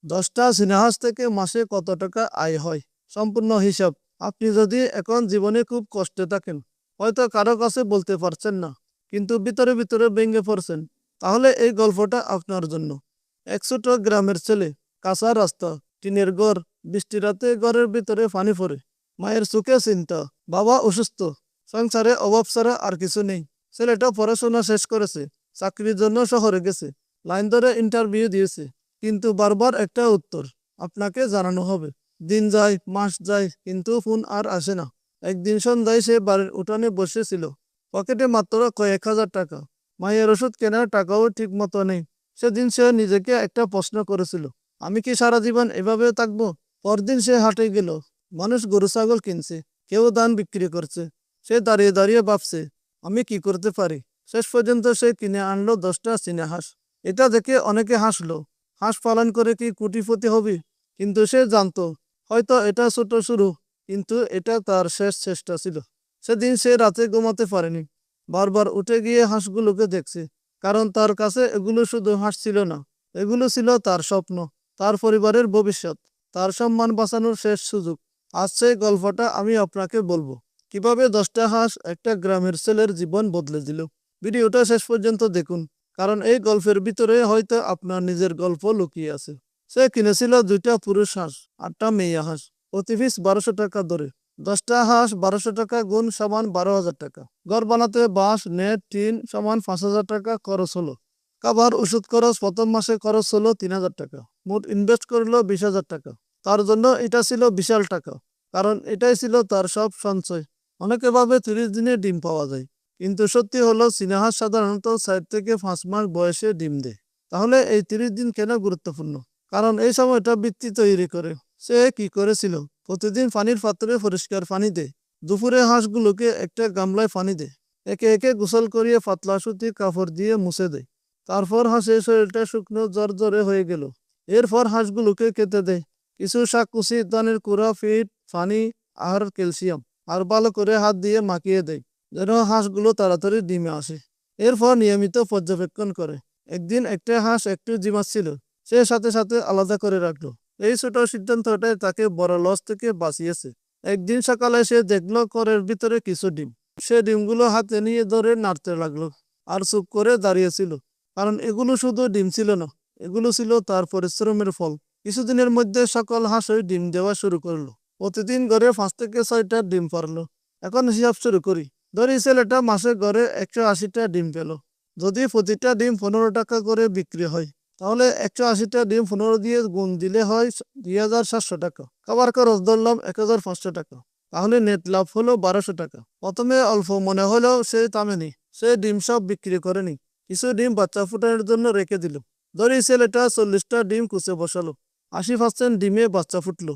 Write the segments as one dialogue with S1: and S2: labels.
S1: 10টা সিনেহাস থেকে মাসে কত টাকা আয় হয়? সম্পূর্ণ হিসাব। আপনি যদি এখন জীবনে খুব কষ্টে থাকেন, হয়তো কারো কাছে বলতে পারছেন না, কিন্তু ভিতরে ভিতরে ভেঙে পড়ছেন, তাহলে এই গল্পটা আপনার জন্য। এক ছোট গ্রামের ছেলে, কাঁচা রাস্তা, টিনের ঘর, বৃষ্টি রাতে ঘরের ভিতরে পানি পড়ে। মায়ের চোখে চিন্তা, বাবা অসুস্থ, সংসারে অভাব ছাড়া আর কিছু নেই। ছেলেটা পড়াশোনা শেষ করেছে, চাকরির জন্য শহরে গেছে, লাইন ধরে ইন্টারভিউ দিয়েছে, কিন্তু বারবার একটা উত্তর, আপনাকে জানানো হবে। দিন যায়, মাস যায়, কিন্তু ফোন আর আসে না। একদিন সন্ধ্যায় সে বাড়ির উঠানে বসেছিল, পকেটে মাত্র কয়েক হাজার টাকা। মায়ের ওষুধ কেনার টাকাও ঠিক মতো নেই। সেদিন সে নিজেকে একটা প্রশ্ন করেছিল, আমি কি সারা জীবন এভাবে থাকবো? পরদিন সে হাটে গেল। মানুষ গরু ছাগল কিনছে, কেউ ধান বিক্রি করছে। সে দাঁড়িয়ে দাঁড়িয়ে ভাবছে, আমি কি করতে পারি? শেষ পর্যন্ত সে কিনে আনলো 10টা চীনা হাঁস। এটা দেখে অনেকে হাসলো। হাঁস পালন করে কি কোটিপতি হবে? কিন্তু সে জানতো, হয়তো এটা ছোট শুরু, কিন্তু এটা তার শেষ চেষ্টা ছিল। সেদিন সে রাতে ঘুমাতে পারেনি, বারবার উঠে গিয়ে হাঁসগুলোকে দেখছে, কারণ তার কাছে এগুলো শুধু হাঁস ছিল না, এগুলো ছিল তার স্বপ্ন, তার পরিবারের ভবিষ্যৎ, তার সম্মান বাঁচানোর শেষ সুযোগ। আজ সেই গল্পটা আমি আপনাকে বলবো, কিভাবে 10টা হাঁস একটা গ্রামের ছেলের জীবন বদলে দিল। ভিডিওটা শেষ পর্যন্ত দেখুন, কারণ এই গল্পের ভিতরে হয়তো আপনার নিজের গল্প লুকিয়ে আছে। সে কিনেছিল 2টা পুরুষ হাঁস, 8টা মেয়ে হাঁস, প্রতি পিস 1200 টাকা ধরে। 10টা হাঁস 1200 টাকা গুণ সমান 12,000 টাকা। ঘর বানাতে বাঁশ, নেট, টিন সমান 5,000 টাকা খরচ হলো। খাবার, ওষুধ খরচ, প্রথম মাসে খরচ হলো 3,000 টাকা। মোট ইনভেস্ট করলো 20,000 টাকা। তার জন্য এটা ছিল বিশাল টাকা, কারণ এটাই ছিল তার সব সঞ্চয়। অনেকে ভাবে 30 দিনে ডিম পাওয়া যায়, কিন্তু সত্যি হলো চীনা হাঁস সাধারণত 4 থেকে 5 মাস বয়সে ডিম দেয়। তাহলে এই 30 দিন কেন গুরুত্বপূর্ণ? কারণ এই সময়টা বৃত্তি তৈরি করে। সে কি করেছিল? প্রতিদিন পানির পাত্রে পরিষ্কার পানি দেয়। দুপুরে হাঁসগুলোকে একটা গামলায় পানি দেয়। একে একে গোসল করিয়ে পাতলা সুতির কাপড় দিয়ে মুছে দেয়। তারপর হাঁসের শরীরটা শুকনো জ্বরে হয়ে গেল। এরপর হাঁসগুলোকে খেতে দেয়। কিছু শাককুচি, ধানের কুড়া, ফিড, পানি আর ক্যালসিয়াম, আর ভালো করে হাত দিয়ে মাখিয়ে দেয়, যেন হাঁসগুলো তাড়াতাড়ি ডিমে আসে। এরপর নিয়মিত পর্যবেক্ষণ করে। একদিন একটা হাঁস একটু ঝিমাচ্ছিল, সে সাথে সাথে আলাদা করে রাখলো। এই ছোট সিদ্ধান্তটাই তাকে বড় লস থেকে বাঁচিয়েছে। একদিন সকালে সে দেখলো ঘরের ভিতরে কিছু ডিম। সে ডিমগুলো হাতে নিয়ে ধরে নাড়তে লাগলো, আর চুপ করে দাঁড়িয়েছিল, কারণ এগুলো শুধু ডিম ছিল না, এগুলো ছিল তার পরিশ্রমের ফল। কিছুদিনের মধ্যে সকল হাঁসই ডিম দেওয়া শুরু করলো। প্রতিদিন ঘরে 5 থেকে 6টা ডিম পারলো। এখন হিসাব শুরু করি। ধরি ছেলেটা মাসে গড়ে 180টা ডিম পেল। যদি প্রতিটা ডিম 15 টাকা করে বিক্রি হয়, তাহলে 180টা ডিম 15 দিয়ে গুণ দিলে হয় 2,700 টাকা। খাবার খরচ ধরলাম 1,500 টাকা। তাহলে নেট লাভ হলো 1200 টাকা। প্রথমে অল্প মনে হলেও সে থামেনি। সে ডিম সব বিক্রি করেনি, কিছু ডিম বাচ্চা ফুটানোর জন্য রেখে দিল। ধরি ছেলেটা 40টা ডিম কুচে বসালো। 80% ডিমে বাচ্চা ফুটলো।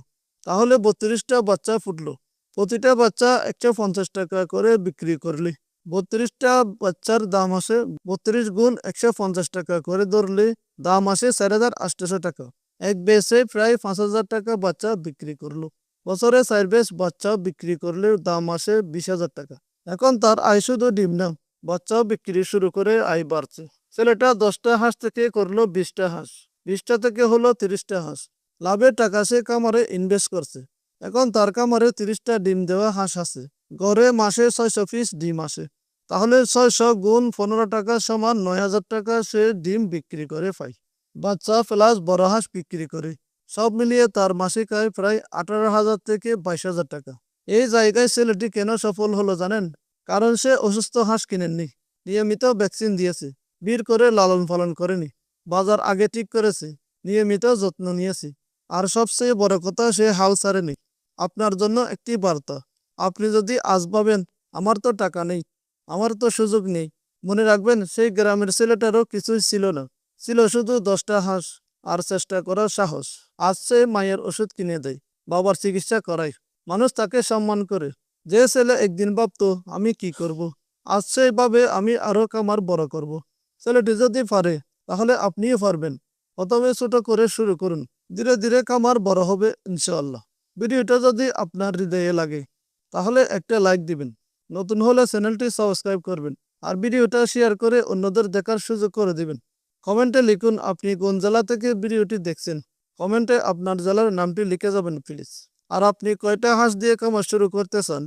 S1: তাহলে 32টা বাচ্চা ফুটলো। প্রতিটা বাচ্চা 150 টাকা করে বিক্রি করলে 32টা বাচ্চার দাম আসে 32 গুণ 150 টাকা করে ধরলে দাম আসে 4,800 টাকা। এক বেচে প্রায় 5,000 টাকা বাচ্চা বিক্রি করলো। বছরে 4 বেচ বাচ্চা বিক্রি করলে দাম আসে 20,000 টাকা। এখন তার আয় শুধু ডিম না, বাচ্চাও বিক্রি শুরু করে আয় বাড়ছে। ছেলেটা 10টা হাঁস থেকে করলো 20টা হাঁস, 20টা থেকে হলো 30টা হাঁস। লাভের টাকা সে কামারে ইনভেস্ট করছে। এখন তার কামারে 30টা ডিম দেওয়া হাঁস আছে। গড়ে মাসে 600 পিস ডিম আসে। তাহলে 600 গুণ 15 টাকা সমান 9,000 টাকা সে ডিম বিক্রি করে পায়। বাচ্চা প্লাস বড় হাঁস বিক্রি করে সব মিলিয়ে তার মাসিক আয় প্রায় 18,000 থেকে 22,000 টাকা। এই জায়গায় ছেলেটি কেন সফল হলো জানেন? কারণ সে অসুস্থ হাঁস কিনেননি, নিয়মিত ভ্যাকসিন দিয়েছে, বীর করে লালন পালন করেনি, বাজার আগে ঠিক করেছে, নিয়মিত যত্ন নিয়েছে, আর সবচেয়ে বড় কথা সে হাল ছাড়েনি। আপনার জন্য একটি বার্তা, আপনি যদি আজ ভাবেন আমার তো টাকা নেই, আমার তো সুযোগ নেই, মনে রাখবেন সেই গ্রামের ছেলেটারও কিছুই ছিল না, ছিল শুধু 10টা হাঁস আর চেষ্টা করার সাহস। আজ সে মায়ের ওষুধ কিনে দেয়, বাবার চিকিৎসা করায়, মানুষ তাকে সম্মান করে। যে ছেলে একদিন ভাবতো আমি কি করব, আজ সেই ভাবে আমি আরো কামার বড় করব। ছেলেটি যদি পারে, তাহলে আপনিও পারবেন। প্রথমে ছোট করে শুরু করুন, ধীরে ধীরে কামার বড় হবে ইনশাআল্লাহ। ভিডিওটা যদি আপনার হৃদয়ে লাগে, তাহলে একটা লাইক দিবেন, নতুন হলে চ্যানেলটি সাবস্ক্রাইব করবেন, আর ভিডিওটা শেয়ার করে অন্যদের দেখার সুযোগ করে দিবেন। কমেন্টে লিখুন আপনি কোন জেলা থেকে ভিডিওটি দেখছেন। কমেন্টে আপনার জেলার নামটি লিখে যাবেন প্লিজ। আর আপনি কয়টা হাঁস দিয়ে খামার শুরু করতে চান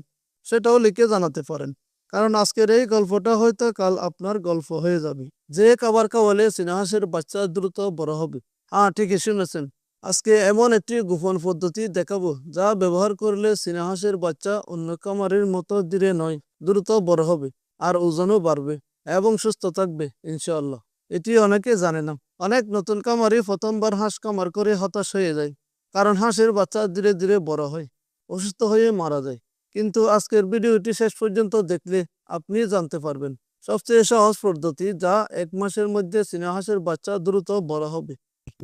S1: সেটাও লিখে জানাতে পারেন, কারণ আজকের এই গল্পটা হয়তো কাল আপনার গল্প হয়ে যাবে। যে খাবার খাওয়ালে চীনা হাঁসের বাচ্চা দ্রুত বড় হবে। হ্যাঁ, ঠিকই শুনেছেন। আজকে এমন একটি গোপন পদ্ধতি দেখাবো যা ব্যবহার করলে চীনা হাঁসের বাচ্চা অন্য খামারের মতো ধীরে নয়, দ্রুত বড় হবে, আর ওজনও বাড়বে এবং সুস্থ থাকবে ইনশাআল্লাহ। এটি অনেকে জানে না। অনেক নতুন খামারি প্রথমবার হাঁস খামার করে হতাশ হয়ে যায়, কারণ হাঁসের বাচ্চা ধীরে ধীরে বড় হয়, অসুস্থ হয়ে মারা যায়। কিন্তু আজকের ভিডিওটি শেষ পর্যন্ত দেখলে আপনি জানতে পারবেন সবচেয়ে সহজ পদ্ধতি, যা 1 মাসের মধ্যে চীনা হাঁসের বাচ্চা দ্রুত বড় হবে,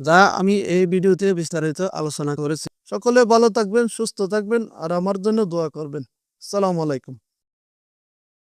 S1: যা আমি এই ভিডিওতে বিস্তারিত আলোচনা করেছি। সকলে ভালো থাকবেন, সুস্থ থাকবেন, আর আমার জন্য দোয়া করবেন। আসসালামু আলাইকুম।